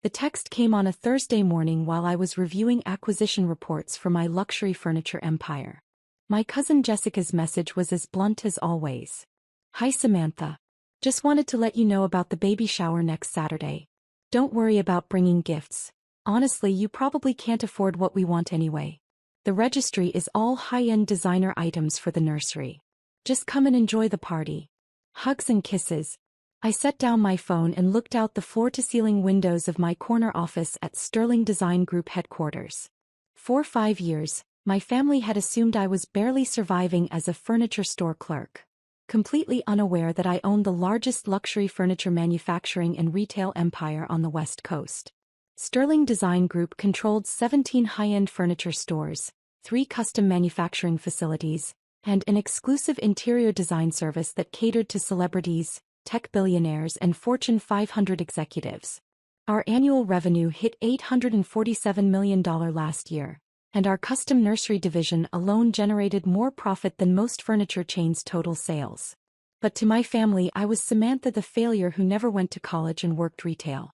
The text came on a Thursday morning while I was reviewing acquisition reports for my luxury furniture empire. My cousin Jessica's message was as blunt as always. "Hi Samantha. Just wanted to let you know about the baby shower next Saturday. Don't worry about bringing gifts. Honestly, you probably can't afford what we want anyway. The registry is all high-end designer items for the nursery. Just come and enjoy the party. Hugs and kisses." I set down my phone and looked out the floor-to-ceiling windows of my corner office at Sterling Design Group headquarters. For 5 years, my family had assumed I was barely surviving as a furniture store clerk, completely unaware that I owned the largest luxury furniture manufacturing and retail empire on the West Coast. Sterling Design Group controlled 17 high-end furniture stores, 3 custom manufacturing facilities, and an exclusive interior design service that catered to celebrities, tech billionaires and Fortune 500 executives. Our annual revenue hit $847 million last year, and our custom nursery division alone generated more profit than most furniture chains' total sales. But to my family, I was Samantha the failure who never went to college and worked retail.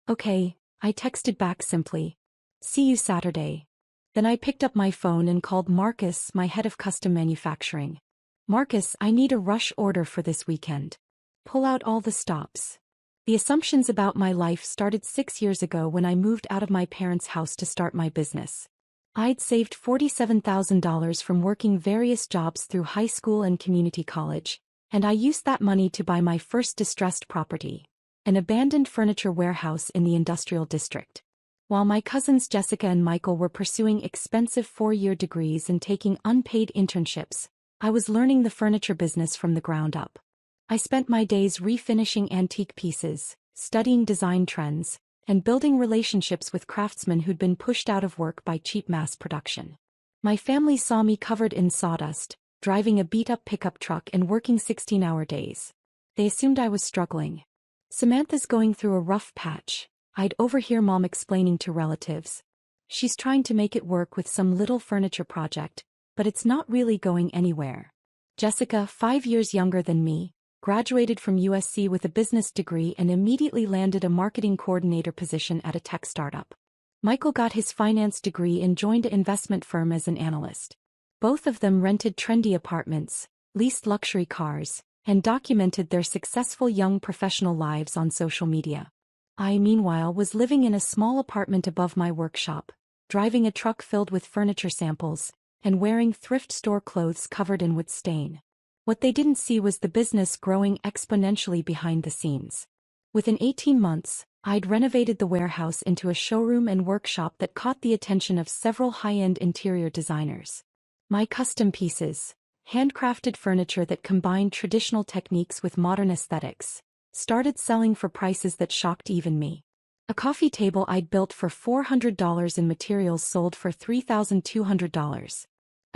"Okay," I texted back simply. "See you Saturday." Then I picked up my phone and called Marcus, my head of custom manufacturing. "Marcus, I need a rush order for this weekend. Pull out all the stops." The assumptions about my life started 6 years ago when I moved out of my parents' house to start my business. I'd saved $47,000 from working various jobs through high school and community college, and I used that money to buy my first distressed property, an abandoned furniture warehouse in the industrial district. While my cousins Jessica and Michael were pursuing expensive 4-year degrees and taking unpaid internships, I was learning the furniture business from the ground up. I spent my days refinishing antique pieces, studying design trends, and building relationships with craftsmen who'd been pushed out of work by cheap mass production. My family saw me covered in sawdust, driving a beat-up pickup truck and working 16-hour days. They assumed I was struggling. "Samantha's going through a rough patch," I'd overhear Mom explaining to relatives. "She's trying to make it work with some little furniture project, but it's not really going anywhere." Jessica, 5 years younger than me, graduated from USC with a business degree and immediately landed a marketing coordinator position at a tech startup. Michael got his finance degree and joined an investment firm as an analyst. Both of them rented trendy apartments, leased luxury cars, and documented their successful young professional lives on social media. I, meanwhile, was living in a small apartment above my workshop, driving a truck filled with furniture samples, and wearing thrift store clothes covered in wood stain. What they didn't see was the business growing exponentially behind the scenes. Within 18 months, I'd renovated the warehouse into a showroom and workshop that caught the attention of several high-end interior designers. My custom pieces, handcrafted furniture that combined traditional techniques with modern aesthetics, started selling for prices that shocked even me. A coffee table I'd built for $400 in materials sold for $3,200.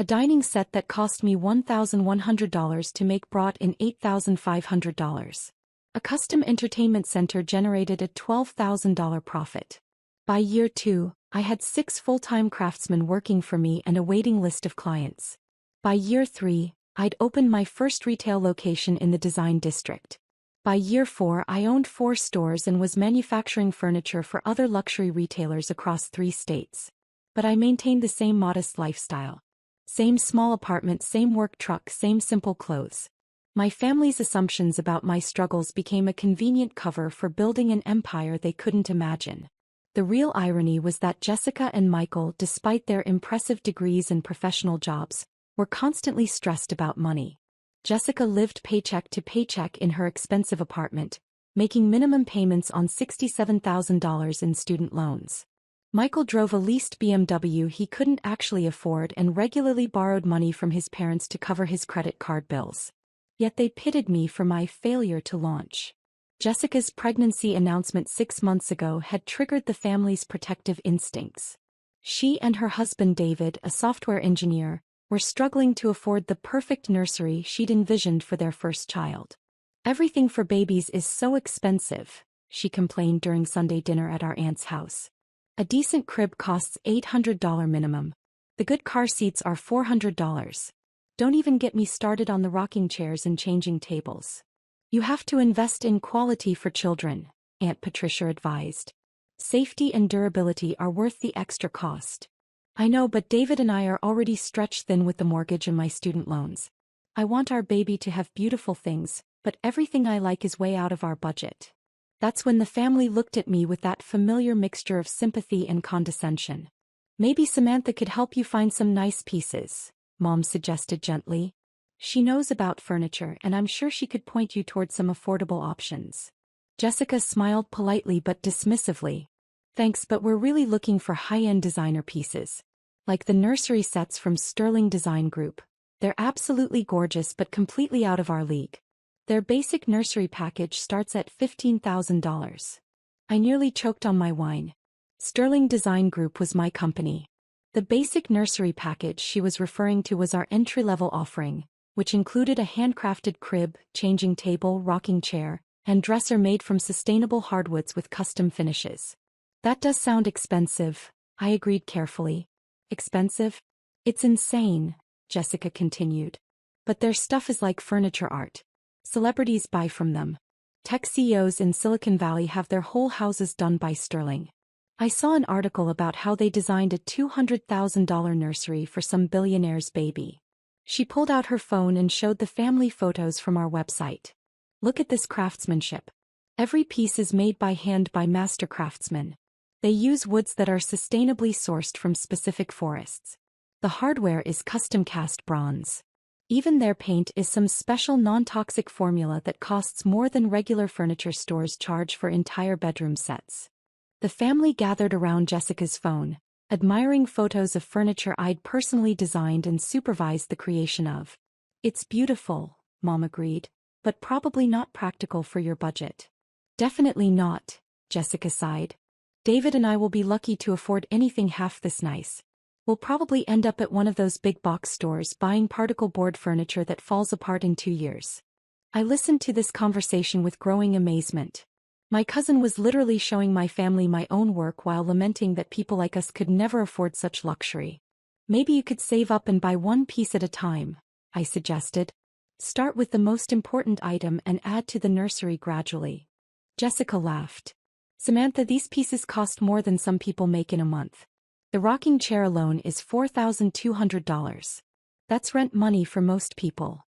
A dining set that cost me $1,100 to make brought in $8,500. A custom entertainment center generated a $12,000 profit. By year 2, I had 6 full-time craftsmen working for me and a waiting list of clients. By year 3, I'd opened my first retail location in the design district. By year 4, I owned 4 stores and was manufacturing furniture for other luxury retailers across 3 states. But I maintained the same modest lifestyle. Same small apartment, same work truck, same simple clothes. My family's assumptions about my struggles became a convenient cover for building an empire they couldn't imagine. The real irony was that Jessica and Michael, despite their impressive degrees and professional jobs, were constantly stressed about money. Jessica lived paycheck to paycheck in her expensive apartment, making minimum payments on $67,000 in student loans. Michael drove a leased BMW he couldn't actually afford and regularly borrowed money from his parents to cover his credit card bills. Yet they pitted me for my failure to launch. Jessica's pregnancy announcement 6 months ago had triggered the family's protective instincts. She and her husband David, a software engineer, were struggling to afford the perfect nursery she'd envisioned for their first child. "Everything for babies is so expensive," she complained during Sunday dinner at our aunt's house. "A decent crib costs $800 minimum. The good car seats are $400. Don't even get me started on the rocking chairs and changing tables. You have to invest in quality for children," Aunt Patricia advised. Safety and durability are worth the extra cost. I know, but David and I are already stretched thin with the mortgage and my student loans. I want our baby to have beautiful things, but everything I like is way out of our budget. That's when the family looked at me with that familiar mixture of sympathy and condescension. Maybe Samantha could help you find some nice pieces, Mom suggested gently. She knows about furniture and I'm sure she could point you toward some affordable options. Jessica smiled politely but dismissively. Thanks, but we're really looking for high-end designer pieces. Like the nursery sets from Sterling Design Group. They're absolutely gorgeous but completely out of our league. Their basic nursery package starts at $15,000. I nearly choked on my wine. Sterling Design Group was my company. The basic nursery package she was referring to was our entry-level offering, which included a handcrafted crib, changing table, rocking chair, and dresser made from sustainable hardwoods with custom finishes. That does sound expensive, I agreed carefully. Expensive? It's insane, Jessica continued. But their stuff is like furniture art. Celebrities buy from them. Tech CEOs in Silicon Valley have their whole houses done by Sterling. I saw an article about how they designed a $200,000 nursery for some billionaire's baby. She pulled out her phone and showed the family photos from our website. Look at this craftsmanship. Every piece is made by hand by master craftsmen. They use woods that are sustainably sourced from specific forests. The hardware is custom cast bronze. Even their paint is some special non-toxic formula that costs more than regular furniture stores charge for entire bedroom sets. The family gathered around Jessica's phone, admiring photos of furniture I'd personally designed and supervised the creation of. It's beautiful, Mom agreed, but probably not practical for your budget. Definitely not, Jessica sighed. David and I will be lucky to afford anything half this nice. We'll probably end up at one of those big box stores buying particle board furniture that falls apart in 2 years. I listened to this conversation with growing amazement. My cousin was literally showing my family my own work while lamenting that people like us could never afford such luxury. Maybe you could save up and buy one piece at a time, I suggested. Start with the most important item and add to the nursery gradually. Jessica laughed. Samantha, these pieces cost more than some people make in a month. The rocking chair alone is $4,200. That's rent money for most people.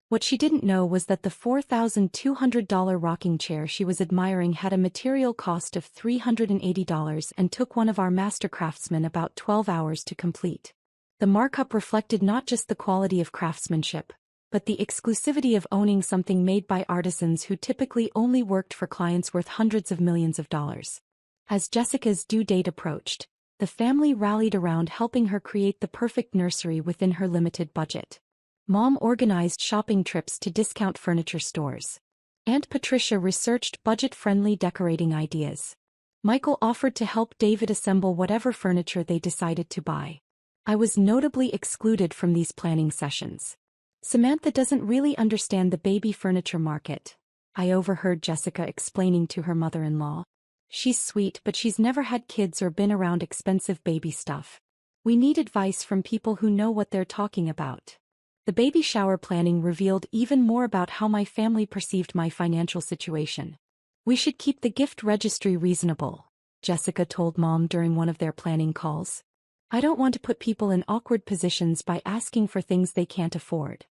What she didn't know was that the $4,200 rocking chair she was admiring had a material cost of $380 and took one of our master craftsmen about 12 hours to complete. The markup reflected not just the quality of craftsmanship, but the exclusivity of owning something made by artisans who typically only worked for clients worth hundreds of millions of dollars. As Jessica's due date approached, the family rallied around helping her create the perfect nursery within her limited budget. Mom organized shopping trips to discount furniture stores. Aunt Patricia researched budget-friendly decorating ideas. Michael offered to help David assemble whatever furniture they decided to buy. I was notably excluded from these planning sessions. Samantha doesn't really understand the baby furniture market, I overheard Jessica explaining to her mother-in-law. She's sweet, but she's never had kids or been around expensive baby stuff. We need advice from people who know what they're talking about. The baby shower planning revealed even more about how my family perceived my financial situation. We should keep the gift registry reasonable, Jessica told Mom during one of their planning calls. I don't want to put people in awkward positions by asking for things they can't afford.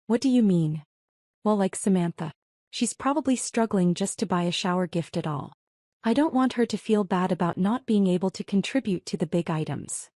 What do you mean? Well, like Samantha. She's probably struggling just to buy a shower gift at all. I don't want her to feel bad about not being able to contribute to the big items.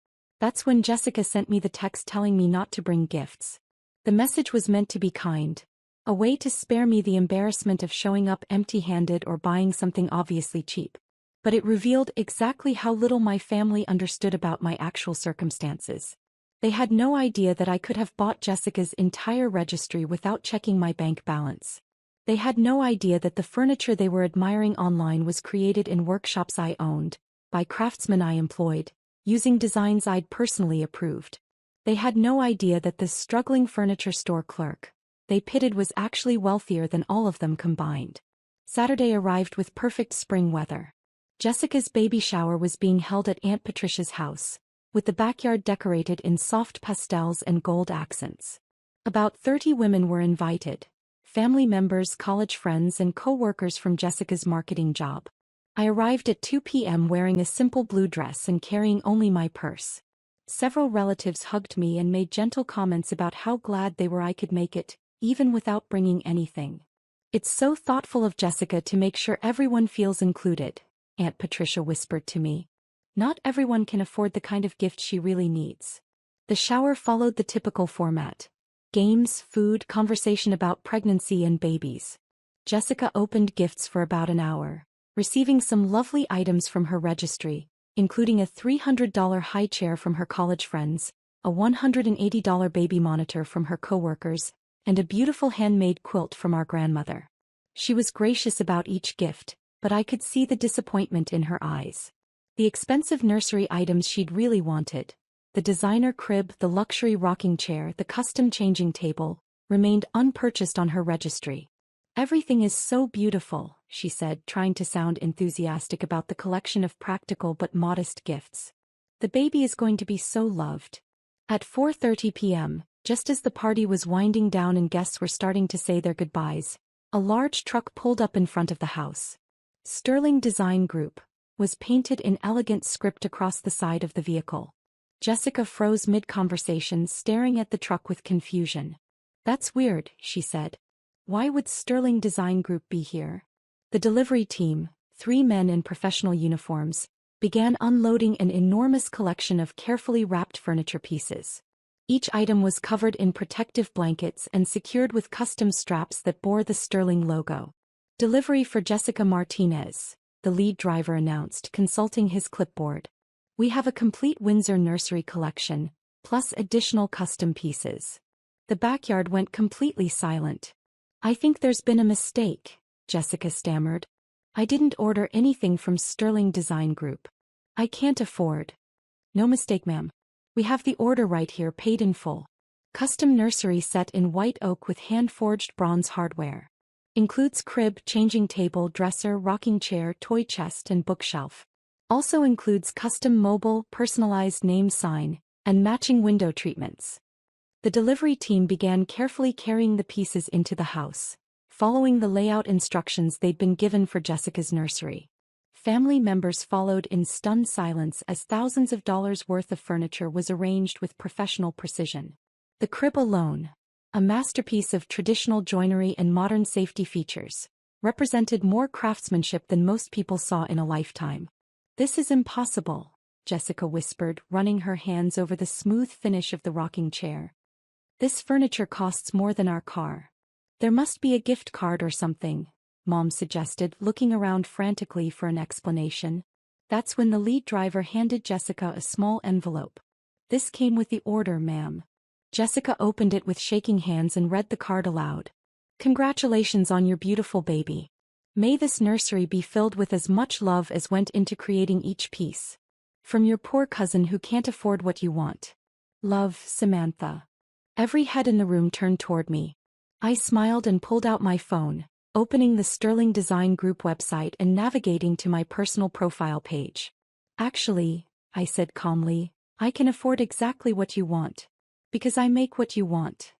That's when Jessica sent me the text telling me not to bring gifts. The message was meant to be kind, a way to spare me the embarrassment of showing up empty-handed or buying something obviously cheap. But it revealed exactly how little my family understood about my actual circumstances. They had no idea that I could have bought Jessica's entire registry without checking my bank balance. They had no idea that the furniture they were admiring online was created in workshops I owned, by craftsmen I employed, using designs I'd personally approved. They had no idea that this struggling furniture store clerk they pitted was actually wealthier than all of them combined. Saturday arrived with perfect spring weather. Jessica's baby shower was being held at Aunt Patricia's house, with the backyard decorated in soft pastels and gold accents. About 30 women were invited, family members, college friends, and co-workers from Jessica's marketing job. I arrived at 2 p.m. wearing a simple blue dress and carrying only my purse. Several relatives hugged me and made gentle comments about how glad they were I could make it, even without bringing anything. "It's so thoughtful of Jessica to make sure everyone feels included," Aunt Patricia whispered to me. "Not everyone can afford the kind of gift she really needs." The shower followed the typical format. Games, food, conversation about pregnancy and babies. Jessica opened gifts for about an hour, receiving some lovely items from her registry, including a $300 high chair from her college friends, a $180 baby monitor from her coworkers, and a beautiful handmade quilt from our grandmother. She was gracious about each gift, but I could see the disappointment in her eyes. The expensive nursery items she'd really wanted, the designer crib, the luxury rocking chair, the custom changing table, remained unpurchased on her registry. "Everything is so beautiful," she said, trying to sound enthusiastic about the collection of practical but modest gifts. "The baby is going to be so loved." At 4:30 p.m., just as the party was winding down and guests were starting to say their goodbyes, a large truck pulled up in front of the house. "Sterling Design Group" was painted in elegant script across the side of the vehicle. Jessica froze mid-conversation, staring at the truck with confusion. "That's weird," she said. "Why would Sterling Design Group be here?" The delivery team, 3 men in professional uniforms, began unloading an enormous collection of carefully wrapped furniture pieces. Each item was covered in protective blankets and secured with custom straps that bore the Sterling logo. "Delivery for Jessica Martinez," the lead driver announced, consulting his clipboard. "We have a complete Windsor nursery collection, plus additional custom pieces." The backyard went completely silent. "I think there's been a mistake," Jessica stammered. "I didn't order anything from Sterling Design Group. I can't afford." "No mistake, ma'am. We have the order right here, paid in full. Custom nursery set in white oak with hand-forged bronze hardware. Includes crib, changing table, dresser, rocking chair, toy chest, and bookshelf. Also includes custom mobile, personalized name sign, and matching window treatments." The delivery team began carefully carrying the pieces into the house, following the layout instructions they'd been given for Jessica's nursery. Family members followed in stunned silence as thousands of dollars worth of furniture was arranged with professional precision. The crib alone, a masterpiece of traditional joinery and modern safety features, represented more craftsmanship than most people saw in a lifetime. "This is impossible," Jessica whispered, running her hands over the smooth finish of the rocking chair. "This furniture costs more than our car." "There must be a gift card or something," Mom suggested, looking around frantically for an explanation. That's when the lead driver handed Jessica a small envelope. "This came with the order, ma'am." Jessica opened it with shaking hands and read the card aloud. "Congratulations on your beautiful baby. May this nursery be filled with as much love as went into creating each piece. From your poor cousin who can't afford what you want. Love, Samantha." Every head in the room turned toward me. I smiled and pulled out my phone, opening the Sterling Design Group website and navigating to my personal profile page. "Actually," I said calmly, "I can afford exactly what you want. Because I make what you want."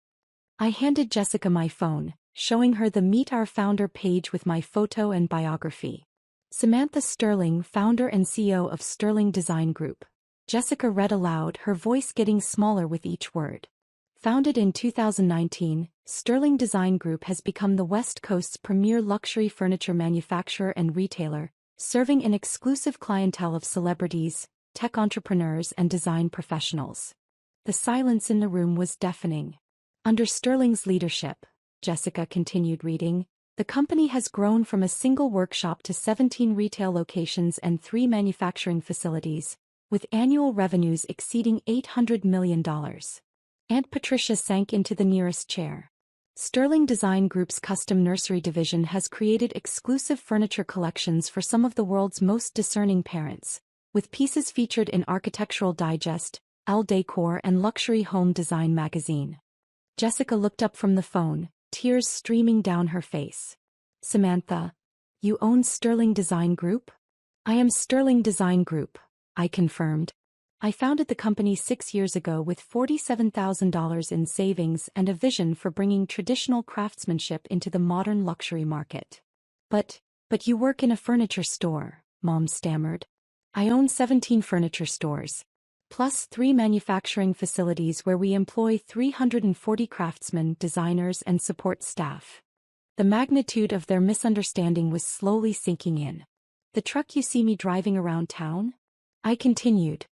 I handed Jessica my phone, showing her the Meet Our Founder page with my photo and biography. "Samantha Sterling, founder and CEO of Sterling Design Group." Jessica read aloud, her voice getting smaller with each word. Founded in 2019, Sterling Design Group has become the West Coast's premier luxury furniture manufacturer and retailer, serving an exclusive clientele of celebrities, tech entrepreneurs, and design professionals. The silence in the room was deafening. "Under Sterling's leadership," Jessica continued reading, "the company has grown from a single workshop to 17 retail locations and 3 manufacturing facilities, with annual revenues exceeding $800 million. Aunt Patricia sank into the nearest chair. Sterling Design Group's custom nursery division has created exclusive furniture collections for some of the world's most discerning parents, with pieces featured in Architectural Digest, Elle Decor, and Luxury Home Design magazine. Jessica looked up from the phone, tears streaming down her face. "Samantha, you own Sterling Design Group?" "I am Sterling Design Group," I confirmed. "I founded the company 6 years ago with $47,000 in savings and a vision for bringing traditional craftsmanship into the modern luxury market." But you work in a furniture store," Mom stammered. I own 17 furniture stores, plus 3 manufacturing facilities where we employ 340 craftsmen, designers, and support staff. The magnitude of their misunderstanding was slowly sinking in. The truck you see me driving around town? I continued.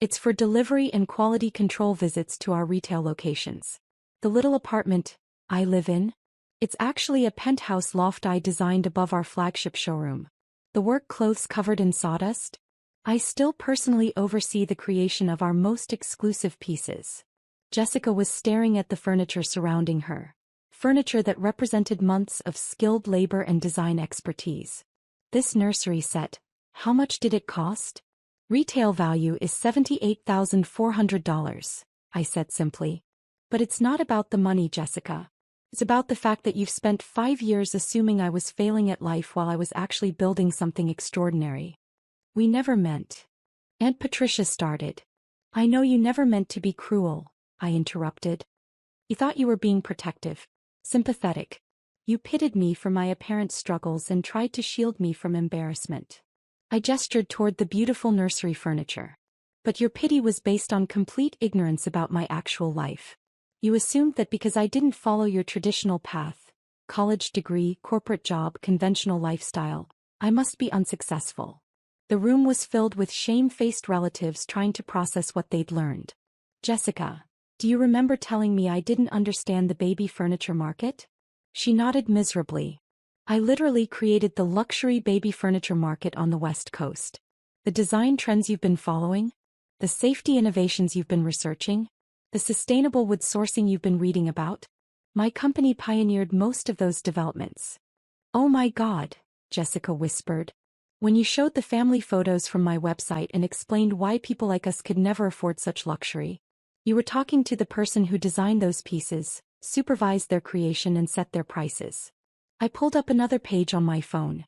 It's for delivery and quality control visits to our retail locations. The little apartment I live in? It's actually a penthouse loft I designed above our flagship showroom. The work clothes covered in sawdust? I still personally oversee the creation of our most exclusive pieces. Jessica was staring at the furniture surrounding her. Furniture that represented months of skilled labor and design expertise. This nursery set, how much did it cost? Retail value is $78,400, I said simply. But it's not about the money, Jessica. It's about the fact that you've spent 5 years assuming I was failing at life while I was actually building something extraordinary. We never meant. Aunt Patricia started. I know you never meant to be cruel, I interrupted. You thought you were being protective, sympathetic. You pitied me for my apparent struggles and tried to shield me from embarrassment. I gestured toward the beautiful nursery furniture. But your pity was based on complete ignorance about my actual life. You assumed that because I didn't follow your traditional path, college degree, corporate job, conventional lifestyle, I must be unsuccessful. The room was filled with shame-faced relatives trying to process what they'd learned. Jessica, do you remember telling me I didn't understand the baby furniture market? She nodded miserably. I literally created the luxury baby furniture market on the West Coast. The design trends you've been following? The safety innovations you've been researching? The sustainable wood sourcing you've been reading about? My company pioneered most of those developments. Oh my God, Jessica whispered. When you showed the family photos from my website and explained why people like us could never afford such luxury, you were talking to the person who designed those pieces, supervised their creation and set their prices. I pulled up another page on my phone.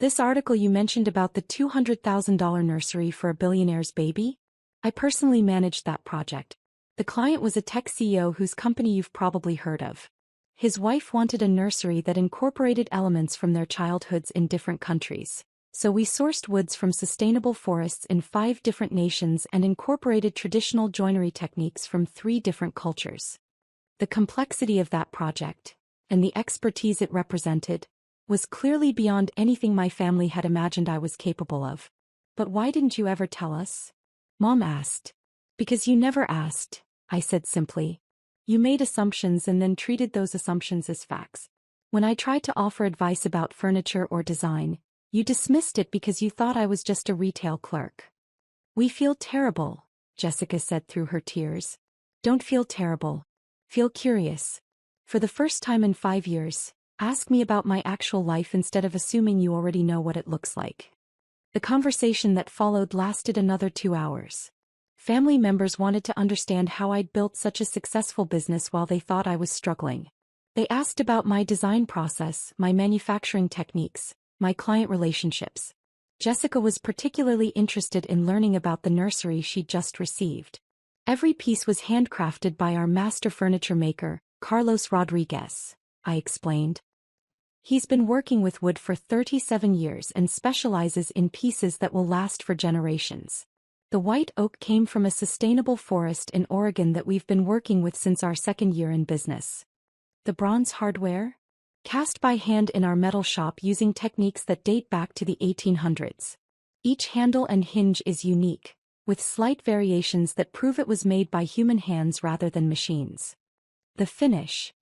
This article you mentioned about the $200,000 nursery for a billionaire's baby? I personally managed that project. The client was a tech CEO whose company you've probably heard of. His wife wanted a nursery that incorporated elements from their childhoods in different countries. So we sourced woods from sustainable forests in 5 different nations and incorporated traditional joinery techniques from 3 different cultures. The complexity of that project, and the expertise it represented, was clearly beyond anything my family had imagined I was capable of. But why didn't you ever tell us? Mom asked. Because you never asked, I said simply. You made assumptions and then treated those assumptions as facts. When I tried to offer advice about furniture or design, you dismissed it because you thought I was just a retail clerk. We feel terrible, Jessica said through her tears. Don't feel terrible. Feel curious. For the first time in 5 years, ask me about my actual life instead of assuming you already know what it looks like. The conversation that followed lasted another 2 hours. Family members wanted to understand how I'd built such a successful business while they thought I was struggling. They asked about my design process, my manufacturing techniques, my client relationships. Jessica was particularly interested in learning about the nursery she'd just received. Every piece was handcrafted by our master furniture maker, Carlos Rodriguez, I explained. He's been working with wood for 37 years and specializes in pieces that will last for generations. The white oak came from a sustainable forest in Oregon that we've been working with since our 2nd year in business. The bronze hardware? Cast by hand in our metal shop using techniques that date back to the 1800s. Each handle and hinge is unique, with slight variations that prove it was made by human hands rather than machines. The finish.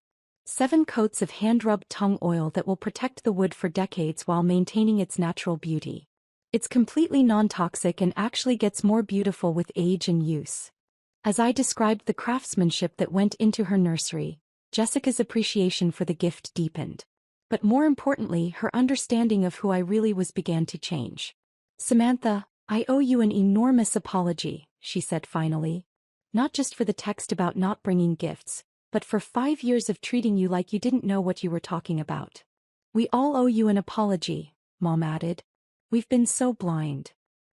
7 coats of hand-rubbed tung oil that will protect the wood for decades while maintaining its natural beauty. It's completely non-toxic and actually gets more beautiful with age and use. As I described the craftsmanship that went into her nursery, Jessica's appreciation for the gift deepened. But more importantly, her understanding of who I really was began to change. Samantha, I owe you an enormous apology, she said finally. Not just for the text about not bringing gifts, but for 5 years of treating you like you didn't know what you were talking about. We all owe you an apology, Mom added. We've been so blind.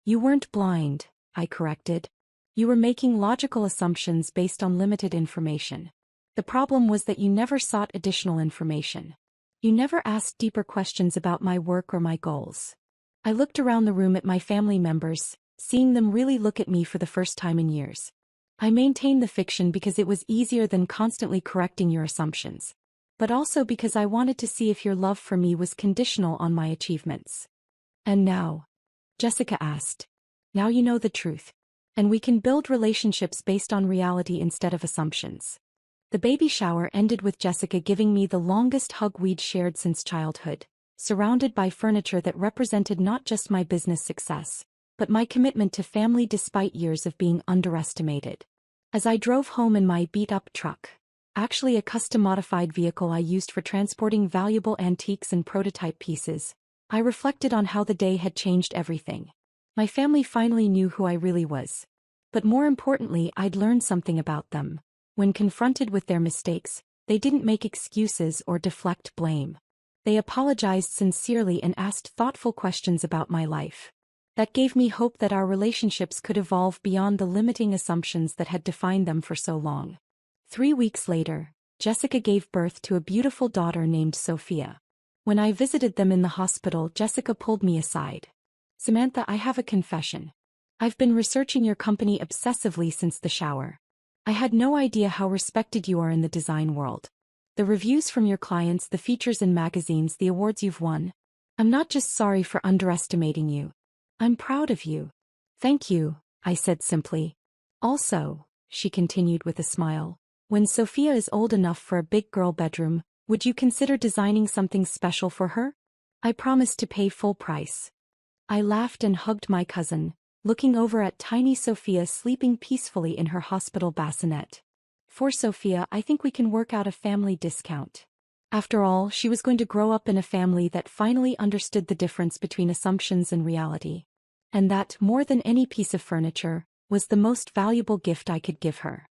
You weren't blind, I corrected. You were making logical assumptions based on limited information. The problem was that you never sought additional information. You never asked deeper questions about my work or my goals. I looked around the room at my family members, seeing them really look at me for the first time in years. I maintained the fiction because it was easier than constantly correcting your assumptions. But also because I wanted to see if your love for me was conditional on my achievements. And now? Jessica asked. Now you know the truth. And we can build relationships based on reality instead of assumptions. The baby shower ended with Jessica giving me the longest hug we'd shared since childhood, surrounded by furniture that represented not just my business success, but my commitment to family despite years of being underestimated. As I drove home in my beat-up truck, actually a custom-modified vehicle I used for transporting valuable antiques and prototype pieces, I reflected on how the day had changed everything. My family finally knew who I really was. But more importantly, I'd learned something about them. When confronted with their mistakes, they didn't make excuses or deflect blame. They apologized sincerely and asked thoughtful questions about my life. That gave me hope that our relationships could evolve beyond the limiting assumptions that had defined them for so long. 3 weeks later, Jessica gave birth to a beautiful daughter named Sophia. When I visited them in the hospital, Jessica pulled me aside. Samantha, I have a confession. I've been researching your company obsessively since the shower. I had no idea how respected you are in the design world. The reviews from your clients, the features in magazines, the awards you've won. I'm not just sorry for underestimating you. I'm proud of you. Thank you, I said simply. Also, she continued with a smile, when Sophia is old enough for a big girl bedroom, would you consider designing something special for her? I promised to pay full price. I laughed and hugged my cousin, looking over at tiny Sophia sleeping peacefully in her hospital bassinet. For Sophia, I think we can work out a family discount. After all, she was going to grow up in a family that finally understood the difference between assumptions and reality. And that, more than any piece of furniture, was the most valuable gift I could give her.